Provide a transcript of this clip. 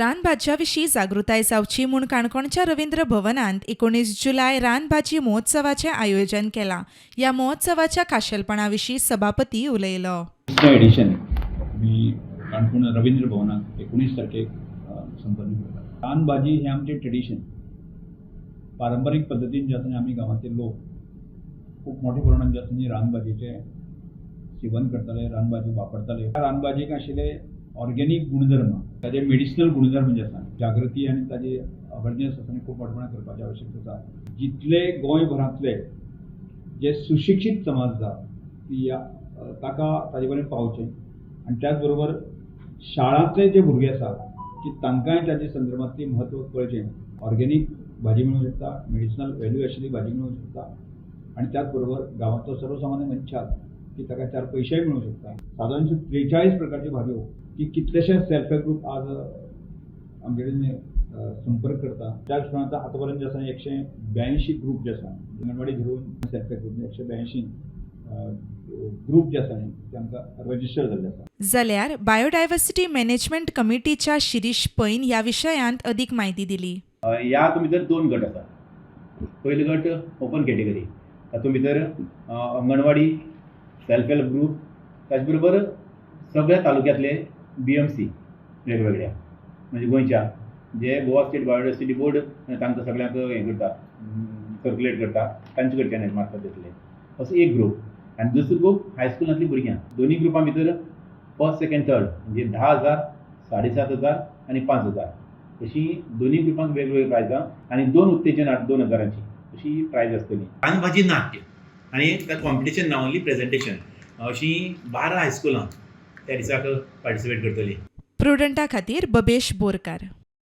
रानभाज्या विशीं जागृताय जावची म्हूण काणकोणच्या रवींद्र भवनांत 19 जुलय रानभाजी महोत्सवाचें आयोजन केलां. ह्या महोत्सवाच्या खाशेलपणा विशीं सभापती उलयलो. एडिशन मी काणकोण रवींद्र भवनात 19 तारखेक संपन्न करता. रानभाजी हे आमचे ट्रेडिशन. पारंपारीक पद्दतीन जे आसा आमी गांवांतले लोक खूब मोठ्या प्रमाणात जे आसा रानभाजीचे सेवन करताले, रानभाजी वापरताले. रानभाजीक आशिल्ले ऑर्गेनिक गुणधर्म, ताजे मेडिसिनल गुणधर्म जे आसा, जागृती आनी ताजी अवेरनेस आसा खूब मोठ्या प्रमाणात करपाची आवश्यकता आसा. जितले गोंयभरांतले जे सुशिक्षीत समाज आसा ताका ताजे पर्यंत पावचें आनी त्याच बरोबर शाळांतले जे भुरगे आसा की तांकांय ताजे संदर्भांतली म्हत्व कळचें. ऑर्गेनिक भाजी मेळूंक शकता, मेडिसिनल व्हॅल्यू आशिल्ली भाजी मेळूंक शकता आनी त्याच बरोबर गांवांतलो सर्वसामान्य मनशाक की ताका 4 पयशेय मेळूंक शकता. सादारणशे 43 प्रकारच्यो भाजयो की कितलेशेच सेल्फ हेल्प ग्रुप आज आमचे कडेन संपर्क करता. त्याच प्रमाणे आतां पर्यंत जे आसा 182 ग्रुप जे आसा, अंगणवाडी धरून सेल्फ हेल्प ग्रुप 182 ग्रुप जे आसा ते आमकां रजिस्टर जाल्ले आसा. जाल्यार बायोडायवर्सिटी मॅनेजमेंट कमिटीच्या शिरीष पैन ह्या विशयांत अदीक म्हायती दिली. ह्या हातूंत भितर 2 गट आसा. पयलो गट ओपन कॅटेगरी, तातूंत भितर अंगणवाडी, सेल्फ हेल्प ग्रुप, त्याच बरोबर सगळ्या तालुक्यांतले BMC वेगवेगळ्या, म्हणजे गोंयच्या जे गोवा स्टेट बायोडायवर्सिटी बोर्ड तांकां सगळ्यांक हें करता, सर्क्युलेट करता, तांचे कडच्यान हें मार्फत येतले. असो एक ग्रूप. आनी दुसरो ग्रूप हायस्कुलांतली भुरग्यां. दोनी ग्रुपां भितर फर्स्ट, सेकंड, थर्ड म्हणजे 10,000, 7,500 आनी 5,000 अशी दोनी ग्रुपांक वेगवेगळी प्रायजां आनी 2 उत्तेजना 2,000ची अशी प्रायज आसतली. रानभाजी नाट्य आनी त्या कॉम्पिटिशन ना ओन्ली प्रेजेंटेशन अशी 12 हायस्कुलां त्या दिसाक पार्टिसिपेट करतली. प्रुडंटा खातीर बबेश बोरकार.